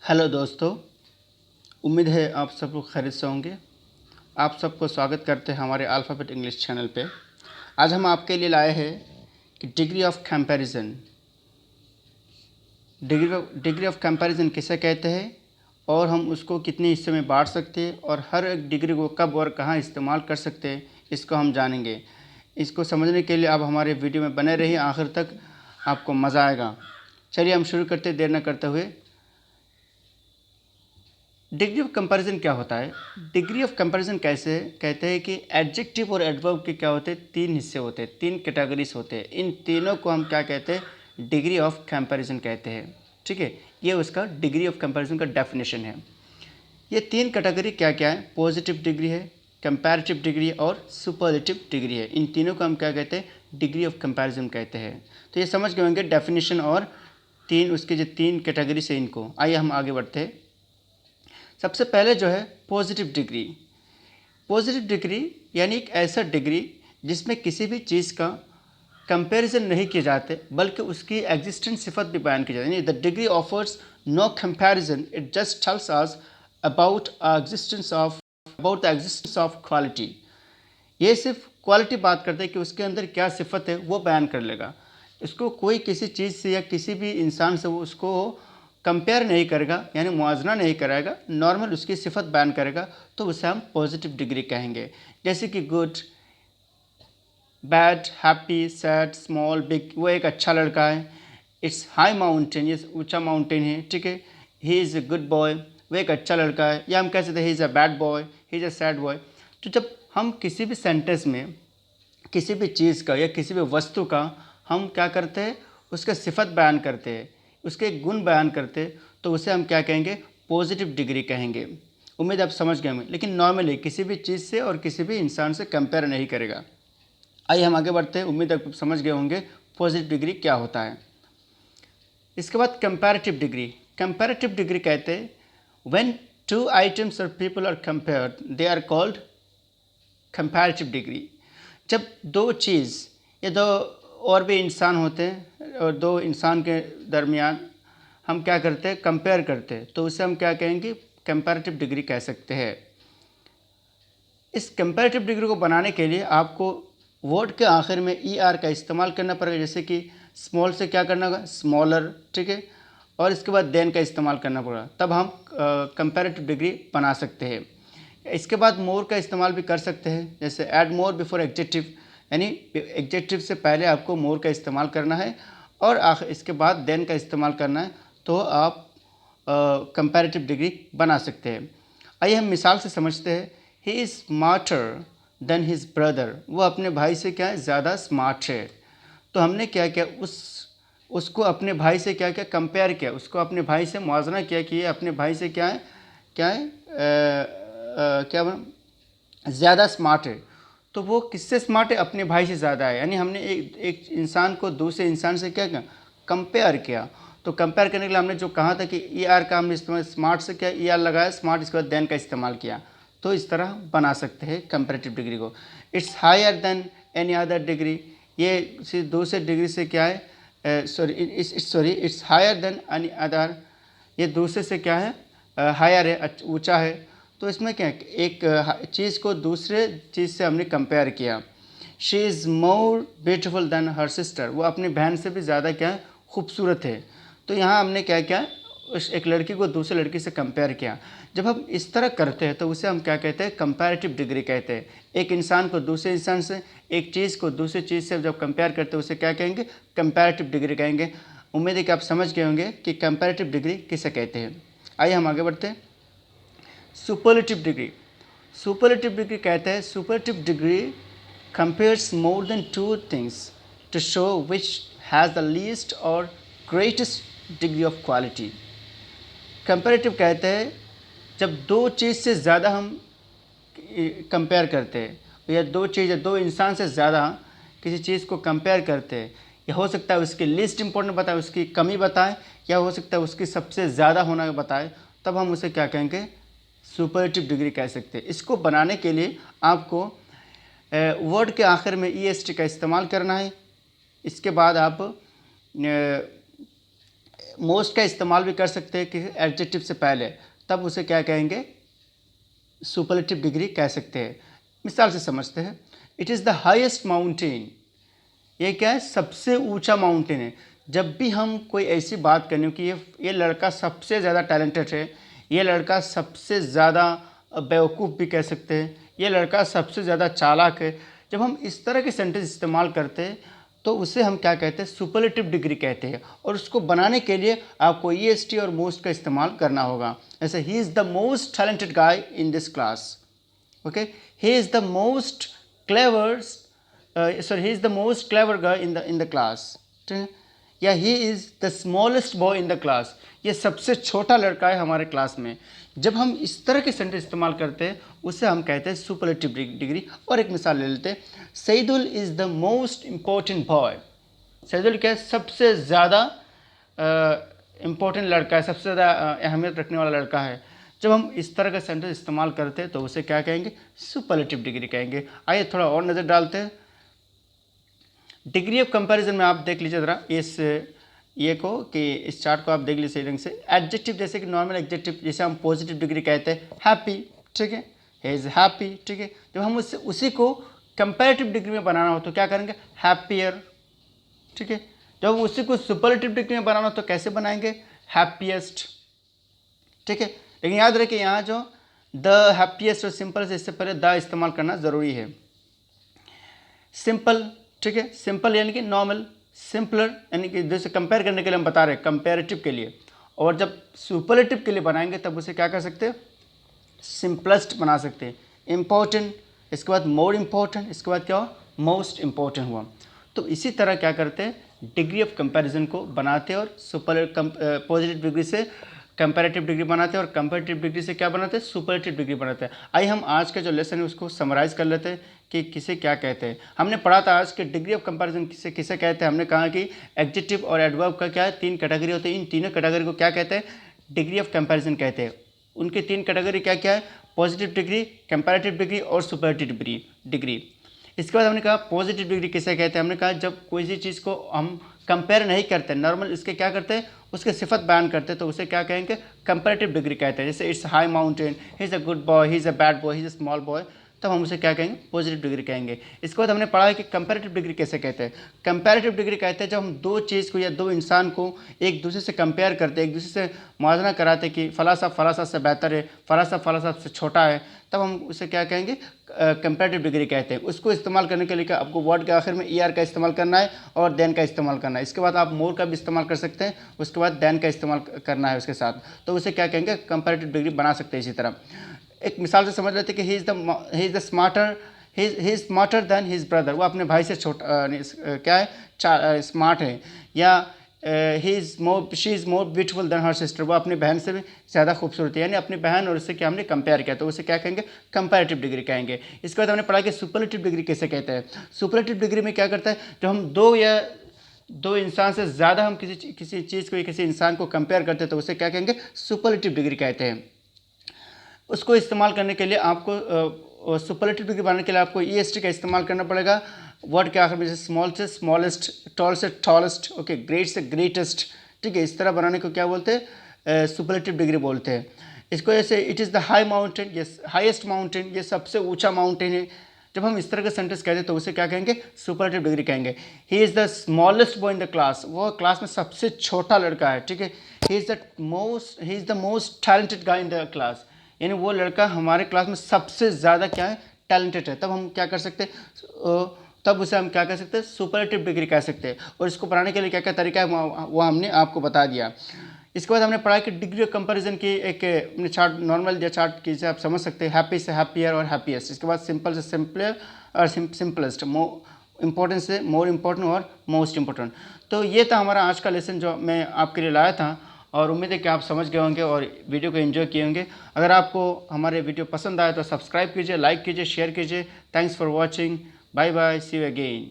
Hello दोस्तों, उम्मीद है आप सब लोग खैरियत से होंगे। आप सबको स्वागत करते हैं हमारे अल्फ़ाबेट इंग्लिश चैनल पे। आज हम आपके लिए लाए हैं कि degree of comparison. Degree of comparison किसे कहते हैं और हम उसको कितने हिस्से में बांट सकते हैं और हर एक डिग्री को कब और कहाँ इस्तेमाल कर सकते हैं, इसको हम जानेंगे। इसको समझने के लिए आप हमारे वीडियो में बने रहिए, आखिर तक आपको मज़ा आएगा। चलिए हम शुरू करते देर न करते हुए। डिग्री ऑफ कंपैरिजन क्या होता है? डिग्री ऑफ कंपैरिजन कैसे कहते हैं कि एडजेक्टिव और एडवर्ब के क्या होते हैं, तीन हिस्से होते हैं, तीन कैटेगरीज होते हैं। इन तीनों को हम क्या कहते हैं? डिग्री ऑफ कंपैरिजन कहते हैं। ठीक है, ये उसका डिग्री ऑफ कंपैरिजन का डेफिनेशन है। ये तीन कैटेगरी क्या क्या है? पॉजिटिव डिग्री है, कंपैरेटिव डिग्री और सुपरलेटिव डिग्री है। इन तीनों को हम क्या कहते हैं? डिग्री ऑफ कंपैरिजन कहते हैं। तो ये समझ गए होंगे डेफिनेशन और तीन उसके जो तीन कैटेगरी है इनको। आइए हम आगे बढ़ते हैं। सबसे पहले जो है पॉजिटिव डिग्री। पॉजिटिव डिग्री यानी एक ऐसा डिग्री जिसमें किसी भी चीज़ का कंपैरिजन नहीं किए जाते बल्कि उसकी एग्जिस्टेंट सिफत भी बयान की जाती है। The degree offers no comparison, it just tells us about the existence of quality. ये सिर्फ क्वालिटी बात करते हैं कि उसके अंदर क्या सिफत है वो बयान कर लेगा। इसको कोई किसी चीज़ से या किसी भी इंसान से वो उसको कंपेयर नहीं करेगा, यानी मुआवजा नहीं कराएगा, नॉर्मल उसकी सिफत बयान करेगा, तो उसे हम पॉजिटिव डिग्री कहेंगे। जैसे कि good, bad, happy, sad, small, big. वो एक अच्छा लड़का है, इट्स हाई माउंटेन, ये ऊंचा माउंटेन है। ठीक है, he is a good boy, वो एक अच्छा लड़का है। या हम कह सकते हैं he is a bad boy, he is a sad boy. तो जब हम किसी भी सेंटेंस में किसी भी चीज़ का या किसी भी वस्तु का हम क्या करते हैं? उसका सिफत बयान करते हैं, उसके गुण बयान करते हैं, तो उसे हम क्या कहेंगे? पॉजिटिव डिग्री कहेंगे। उम्मीद आप समझ गए होंगे। लेकिन नॉर्मली किसी भी चीज़ से और किसी भी इंसान से कंपेयर नहीं करेगा। आइए हम आगे बढ़ते हैं। उम्मीद आप समझ गए होंगे पॉजिटिव डिग्री क्या होता है। इसके बाद कंपैरेटिव डिग्री। कंपैरेटिव डिग्री कहते हैं व्हेन टू आइटम्स और people are compared they are called comparative degree. जब दो चीज़ या दो और भी इंसान होते हैं और दो इंसान के दरमियान हम क्या करते हैं? कंपेयर करते हैं, तो उसे हम क्या कहेंगे? कंपैरेटिव डिग्री कह सकते हैं। इस कंपैरेटिव डिग्री को बनाने के लिए आपको वर्ड के आखिर में ई आर का इस्तेमाल करना पड़ेगा। जैसे कि स्मॉल से क्या करना होगा? स्मॉलर। ठीक है, और इसके बाद देन का इस्तेमाल करना पड़ेगा, तब हम कंपैरेटिव डिग्री बना सकते हैं। इसके बाद मोर का इस्तेमाल भी कर सकते हैं, जैसे ऐड मोर बिफोर एडजेक्टिव, यानी एडजेक्टिव से पहले आपको मोर का इस्तेमाल करना है और इसके बाद देन का इस्तेमाल करना है, तो आप कंपैरेटिव डिग्री बना सकते हैं। आइए हम मिसाल से समझते हैं। ही is smarter than his brother. वो अपने भाई से क्या है? ज़्यादा स्मार्ट है। तो हमने क्या किया? उसको अपने भाई से क्या किया? कंपेयर किया, उसको अपने भाई से मुआवजा किया कि ये अपने भाई से क्या है? क्या है? क्या ज़्यादा स्मार्ट है। तो वो किससे स्मार्ट है? अपने भाई से ज़्यादा है। यानी हमने एक इंसान को दूसरे इंसान से क्या किया? कंपेयर किया। तो कंपेयर करने के लिए हमने जो कहा था कि ई आर का हमने इस्तेमाल, स्मार्ट से क्या ई आर लगाया, स्मार्ट, इसके बाद देन का इस्तेमाल किया। तो इस तरह बना सकते हैं कंपेरेटिव डिग्री को। It's higher than any other degree. ये सिर्फ दूसरे डिग्री से क्या है? It's higher than any other. ये दूसरे से क्या है? हायर है, ऊंचा है। तो इसमें क्या है? एक चीज़ को दूसरे चीज़ से हमने कंपेयर किया। She is more beautiful then her sister. वो अपनी बहन से भी ज़्यादा क्या है? खूबसूरत है। तो यहाँ हमने क्या किया? उस एक लड़की को दूसरे लड़की से कंपेयर किया। जब हम इस तरह करते हैं तो उसे हम क्या कहते हैं? कंपैरेटिव डिग्री कहते हैं। एक इंसान को दूसरे इंसान से, एक चीज़ को दूसरी चीज़ से जब कंपेयर करते हैं उसे क्या कहेंगे? कंपैरेटिव डिग्री कहेंगे। उम्मीद है कि आप समझ गए होंगे कि कंपैरेटिव डिग्री किसे कहते हैं। आइए हम आगे बढ़ते हैं। Superlative degree. सुपरलेटिव डिग्री कहते हैं superlative degree compares more than two things to show which has the least or greatest degree of quality. Comparative कहते हैं जब दो चीज़ से ज़्यादा हम कंपेयर करते हैं या दो चीज़ या दो इंसान से ज़्यादा किसी चीज़ को कंपेयर करते हैं, या हो सकता है उसकी लिस्ट इंपॉर्टेंट बताए, उसकी कमी बताएं, या हो सकता है उसकी सबसे ज़्यादा होना बताए, तब हम उसे क्या कहेंगे? सुपरलेटिव डिग्री कह सकते हैं। इसको बनाने के लिए आपको वर्ड के आखिर में ई एस टी का इस्तेमाल करना है। इसके बाद आप मोस्ट का इस्तेमाल भी कर सकते हैं कि एडजेक्टिव से पहले, तब उसे क्या कहेंगे, सुपरलेटिव डिग्री कह सकते हैं। मिसाल से समझते हैं, it is the highest mountain, ये क्या है, सबसे ऊंचा माउंटेन है। जब भी हम कोई ऐसी बात करें कि ये लड़का सबसे ज़्यादा टैलेंटेड है, ये लड़का सबसे ज़्यादा बेवकूफ़ भी कह सकते हैं, ये लड़का सबसे ज़्यादा चालाक है, जब हम इस तरह के सेंटेंस इस्तेमाल करते हैं तो उसे हम क्या कहते हैं, सुपरलेटिव डिग्री कहते हैं। और उसको बनाने के लिए आपको ईएसटी और मोस्ट का इस्तेमाल करना होगा। जैसे he is the most talented guy in this class, okay, he is the most clever, he is the most clever guy in the class, ठीक है, या he is the smallest boy in the class, ये सबसे छोटा लड़का है हमारे class में। जब हम इस तरह के सेंटेंस इस्तेमाल करते हैं उसे हम कहते हैं सुपरलेटिव डिग्री। और एक मिसाल ले लेते हैं, Saeedul is the most important boy, Saeedul क्या है, सबसे ज़्यादा इम्पोर्टेंट लड़का है, सबसे ज़्यादा अहमियत रखने वाला लड़का है। जब हम इस तरह का सेंटेंस इस्तेमाल करते हैं तो उसे क्या कहेंगे, सुपरलेटिव डिग्री कहेंगे। आइए थोड़ा और नज़र डालते हैं। डिग्री ऑफ कंपैरिजन में आप देख लीजिए ज़रा इस ये को, कि इस चार्ट को आप देख लीजिए सही ढंग से। एडजेक्टिव जैसे कि नॉर्मल एडजेक्टिव, जैसे हम पॉजिटिव डिग्री कहते हैं हैप्पी, ठीक है, ही इज़ हैप्पी, ठीक है। जब हम उसी को कंपैरेटिव डिग्री में बनाना हो तो क्या करेंगे, हैप्पियर, ठीक है। जब हम उसी को सुपरलेटिव डिग्री में बनाना हो तो कैसे बनाएंगे, हैप्पीएस्ट, ठीक है। लेकिन याद रखिए यहाँ जो द हैप्पीएस्ट और सिंपल से इससे पहले द इस्तेमाल करना ज़रूरी है। सिंपल, ठीक है, सिंपल यानी कि नॉर्मल, सिंपलर यानी कि जैसे कंपेयर करने के लिए हम बता रहे हैं, कंपेरेटिव के लिए। और जब सुपरलेटिव के लिए बनाएंगे तब उसे क्या कर सकते हैं, सिंपलेस्ट बना सकते हैं। इम्पोर्टेंट, इसके बाद मोर इम्पोर्टेंट, इसके बाद क्या हुआ, मोस्ट इम्पोर्टेंट हुआ। तो इसी तरह क्या करते हैं, डिग्री ऑफ कंपैरिजन को बनाते हैं और पॉजिटिव डिग्री से कंपैरेटिव डिग्री बनाते हैं और कंपैरेटिव डिग्री से क्या बनाते हैं, सुपरलेटिव डिग्री बनाते हैं। आइए हम आज का जो लेसन है उसको समराइज़ कर लेते हैं कि किसे क्या कहते हैं। हमने पढ़ा था आज के डिग्री ऑफ कंपैरिजन किसे कहते हैं। हमने कहा कि एडजेक्टिव और एडवर्ब का क्या है, 3 कैटेगरी होते हैं। इन तीनों कैटेगरी को क्या कहते हैं, डिग्री ऑफ कंपैरिजन कहते हैं। उनकी 3 कैटेगरी क्या क्या है, पॉजिटिव डिग्री, कंपैरेटिव डिग्री और सुपरलेटिव डिग्री। इसके बाद हमने कहा पॉजिटिव डिग्री किसे कहते हैं। हमने कहा जब कोई सी चीज़ को हम कंपेयर नहीं करते, नॉर्मल इसके क्या करते हैं, उसके सिफत बयान करते हैं, तो उसे क्या कहेंगे, कंपैरेटिव डिग्री कहते हैं। जैसे it's high mountain, he is a good boy, he is a bad boy, he is a small boy, तब हम उसे क्या कहेंगे, पॉजिटिव डिग्री कहेंगे। इसके बाद हमने पढ़ा है कि कंपैरेटिव डिग्री कैसे कहते हैं। कंपैरेटिव डिग्री कहते हैं जब हम दो चीज़ को या दो इंसान को एक दूसरे से कंपेयर करते हैं, एक दूसरे से मुआवजा कराते हैं कि फला साहब से बेहतर है, फला साहब से छोटा है, तब हम उसे क्या कहेंगे, कंपैरेटिव डिग्री कहते हैं। उसको इस्तेमाल करने के लिए क्या, आपको वर्ड के आखिर में ER का इस्तेमाल करना है और देन का इस्तेमाल करना है। इसके बाद आप मोर का भी इस्तेमाल कर सकते हैं, उसके बाद देन का इस्तेमाल करना है उसके साथ, तो उसे क्या कहेंगे, कंपैरेटिव डिग्री बना सकते हैं। इसी तरह एक मिसाल से समझ लेते हैं कि he is smarter than his brother, वो अपने भाई से छोटा क्या है, स्मार्ट है। या she is more beautiful than her sister, वो अपनी बहन से भी ज़्यादा खूबसूरत है, यानी अपनी बहन और उससे क्या हमने कंपेयर किया, तो उसे क्या कहेंगे, कंपैरेटिव डिग्री कहेंगे। इसके बाद हमने पढ़ा कि सुपरलेटिव डिग्री कैसे कहते हैं। सुपरलेटिव डिग्री में क्या करता है, जब हम दो इंसान से ज़्यादा हम किसी चीज़ को या किसी इंसान को कंपेयर करते हैं तो उसे क्या कहेंगे, सुपरलेटिव डिग्री कहते हैं। उसको इस्तेमाल करने के लिए आपको सुपरलेटिव डिग्री बनाने के लिए आपको EST का इस्तेमाल करना पड़ेगा वर्ड के आखिर में, जैसे स्मॉल से स्मॉलेस्ट, टॉल से टॉलेस्ट, ओके, ग्रेट से ग्रेटेस्ट, ठीक है। इस तरह बनाने को क्या बोलते हैं, सुपरलेटिव डिग्री बोलते हैं। इसको जैसे it is the high mountain, ये हाईएस्ट माउंटेन, ये सबसे ऊंचा माउंटेन है। जब हम इस तरह का सेंटेंस कहते हैं तो उसे क्या कहेंगे, सुपरलेटिव डिग्री कहेंगे। He is the smallest boy in the class, वो क्लास में सबसे छोटा लड़का है, ठीक है। He is the most talented guy in the class, यानी वो लड़का हमारे क्लास में सबसे ज़्यादा क्या है, टैलेंटेड है। तब हम क्या कर सकते हैं, तब उसे हम क्या कह सकते हैं, सुपरलेटिव डिग्री कह सकते हैं। और इसको बनाने के लिए क्या क्या तरीका है वो हमने आपको बता दिया। इसके बाद हमने पढ़ा कि डिग्री ऑफ कंपैरिजन की एक चार्ट, नॉर्मल या चार्ट की आप समझ सकते हैं, हैप्पी से हैप्पियर और हैप्पीएस्ट। इसके बाद सिंपल से सिंपलर और सिंपलेस्ट, इंपॉर्टेंट से मोर इम्पोर्टेंट और मोस्ट इम्पोर्टेंट। तो ये था हमारा आज का लेसन जो मैं आपके लिए लाया था, और उम्मीद है कि आप समझ गए होंगे और वीडियो को एंजॉय किए होंगे। अगर आपको हमारे वीडियो पसंद आए तो सब्सक्राइब कीजिए, लाइक कीजिए, शेयर कीजिए। Thanks for watching, bye bye, see you again.